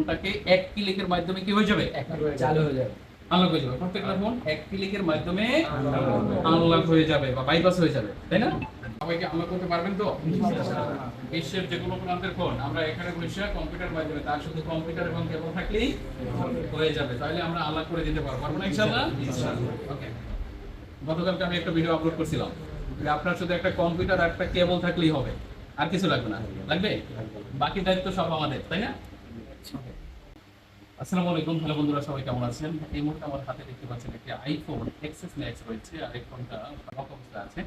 ফোনটাকে এক ক্লিকের মাধ্যমে কি হয়ে যাবে, চালু হয়ে যাবে, আনলক হয়ে যাবে। প্রত্যেকটা ফোন এক ক্লিকের মাধ্যমে আনলক হয়ে যাবে বা বাইপাস হয়ে যাবে, তাই না? সবাইকে আনলক করতে পারবেন তো? বিশ্বের যে কোনো প্রান্তের ফোন আমরা এখানে বসে কম্পিউটার মাধ্যমে, তার শুধু কম্পিউটার এবং কেবল থাকলেই হয়ে যাবে। তাহলে আমরা আনলক করে দিতে পারবো, পারবো না ইনশাআল্লাহ? ওকে। গতকালকে আমি একটা ভিডিও আপলোড করছিলাম যে আপনার শুধু একটা কম্পিউটার আর একটা কেবল থাকলেই হবে, আর কিছু লাগবে না। লাগবে? বাকি দায়িত্ব সব আমাদের, তাই না? আসসালামু আলাইকুম, হ্যালো বন্ধুরা, সবাই কেমন আছেন? এই মুহূর্তে আমার হাতে দেখতে পাচ্ছেন একটি আইফোন এক্সএস ম্যাক্স রয়েছে, আর এই ফোনটা লক অবস্থায় আছে।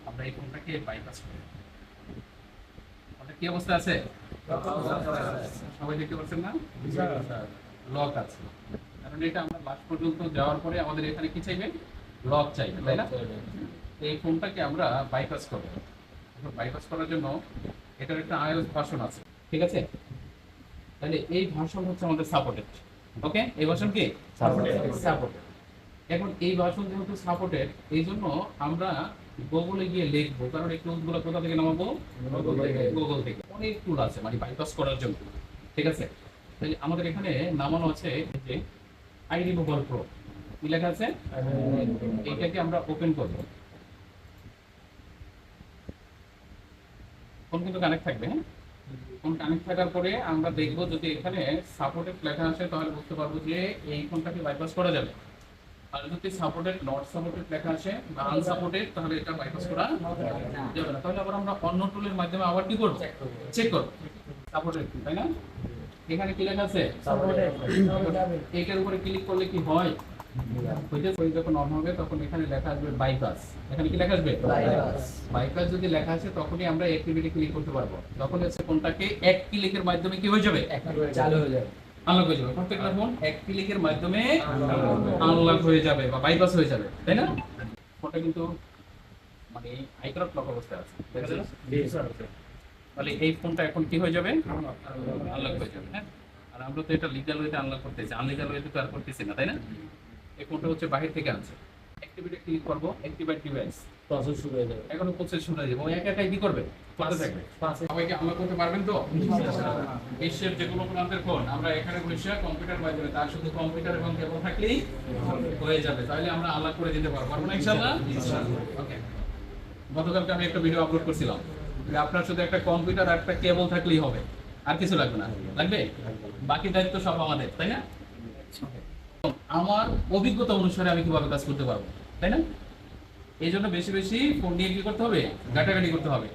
আমরা এই ফোনটাকে বাইপাস করি। ফোনটা কি অবস্থা আছে? সবাই দেখতে পাচ্ছেন না? লক আছে, কারণ এটা আমরা লাস্ট পর্যন্ত যাওয়ার পরে আমাদের এখানে কি চাইবে? লক চাইবে, তাই না? এই ফোনটাকে আমরা বাইপাস করব। বাইপাস করার জন্য এটার একটা আইওএস ভার্সন আছে, ঠিক আছে? তাহলে এই ভার্সন হচ্ছে আমাদের সাপোর্টেড। ওকে, এই ভার্সন কি সাপোর্টেড। এখন এই ভার্সন যেহেতু সাপোর্টেড, এই জন্য আমরা গুগলে গিয়ে লিখবো, কারণ এই টুলগুলো কোথা থেকে নামাবো? গুগল থেকে। অনেক টুল আছে মানে বাইপাস করার জন্য, ঠিক আছে? তাহলে আমাদের এখানে নামানো আছে যে iRemoval Pro, কি লেখা আছে? এইটাকে আমরা ওপেন করব। ফোন কিন্তু কানেক্ট থাকবে, হ্যাঁ? ফোন কানেক্ট থাকার পরে আমরা দেখবো যদি এখানে সাপোর্টেড লেখা আসে তাহলে বুঝতে পারবো যে এই ফোনটাকে বাইপাস করা যাবে। আর যদি সাপোর্টেড নট সাপোর্টেড লেখা আসে বা আনসাপোর্টেড, তাহলে এটা বাইপাস করা যাবে না। তাহলে আবার আমরা অন্য টুলের মাধ্যমে আবার কি করব? চেক করব সাপোর্টেড, তাই না? এখানে কি লেখা আছে? সাপোর্টেড। এইটার উপরে ক্লিক করলে কি হয়? যখন অন হবে তখন এখানে লেখা আসবে বাইপাস। এখানে কি লেখা আসবে? বাইপাস যদি লেখা আসে তখনই আমরা অ্যাক্টিভিটি ক্লিক করতে পারবো। তখন হচ্ছে ফোনটাকে এক ক্লিকের মাধ্যমে কি হয়ে যাবে? চালু হয়ে যাবে, আনলক হয়ে যাবে। প্রত্যেকটা ফোন এক ক্লিকের মাধ্যমে আনলক হয়ে যাবে বা বাইপাস হয়ে যাবে, তাই না? ফোনটা কিন্তু মানে আইক্লাউড লক অবস্থায় আছে, দেখা যাচ্ছে? তাহলে এই ফোনটা এখন কি হয়ে যাবে? আনলক হয়ে যাবে, হ্যাঁ? আর আমরা তো এটা লিগ্যাল ওয়েতে আনলক করতেছি, আনলিগ্যাল ওয়েতে তো আর করতেছি না, তাই না? এই ফোনটা হচ্ছে বাহির থেকে আনছে। অ্যাক্টিভিটি ক্লিক করব, অ্যাক্টিভেট ডিভাইস, প্রসেস শুরু হয়ে যাবে। এখন প্রসেস শুরু হয়ে যাবে। ও একা একাই কি করবে? করতে থাকবে। সবাইকে আনলক করতে পারবেন তো? বিশ্বের যে কোনো প্রান্তের ফোন আমরা এখানে বসে কম্পিউটার মাধ্যমে, তার শুধু কম্পিউটার এবং কেবল থাকলেই হয়ে যাবে। তাহলে আমরা আনলক করে দিতে পারবো, পারবো না ইনশাআল্লাহ? ওকে। গতকালকে আমি একটা ভিডিও আপলোড করছিলাম যে আপনার শুধু একটা কম্পিউটার আর একটা কেবল থাকলেই হবে, আর কিছু লাগবে না। লাগবে? বাকি দায়িত্ব সব আমাদের, তাই না? আমার অভিজ্ঞতা অনুসারে আমি কিভাবে কাজ করতে পারবো, তাই না? এই জন্য বেশি বেশি ফোন নিয়ে কি করতে হবে? ঘাটাঘাটি করতে হবে।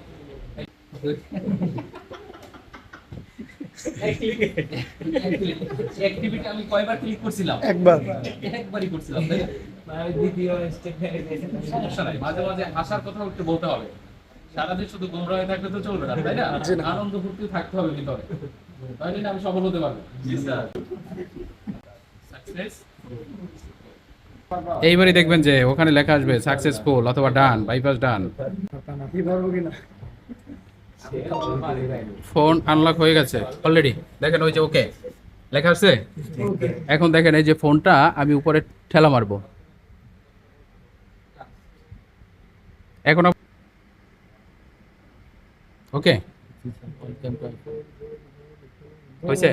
অ্যাক্টিভিটি আমি কয়বার ক্লিক করছিলাম? একবারই করছিলাম, তাই না? দ্বিতীয় স্টেপ সমস্যা নাই, মাঝে মাঝে হাসার কথাও একটু বলতে হবে। সারাদিন শুধু গোমরা হয়ে থাকলে তো চলবে না, তাই না? আনন্দ ফুর্তি থাকতে হবে ভিতরে, তাহলে না আমি সফল হতে পারবো। সাকসেস। এইবারই দেখবেন যে ওখানে লেখা আসবে সাকসেসফুল অথবা ডান, বাইপাস ডান। ফোন আনলক হয়ে গেছে অলরেডি, দেখেন ওই যে ওকে লেখা আছে। এখন দেখেন এই যে ফোনটা আমি উপরে ঠেলা মারবো, এখন ওকে হয়েছে।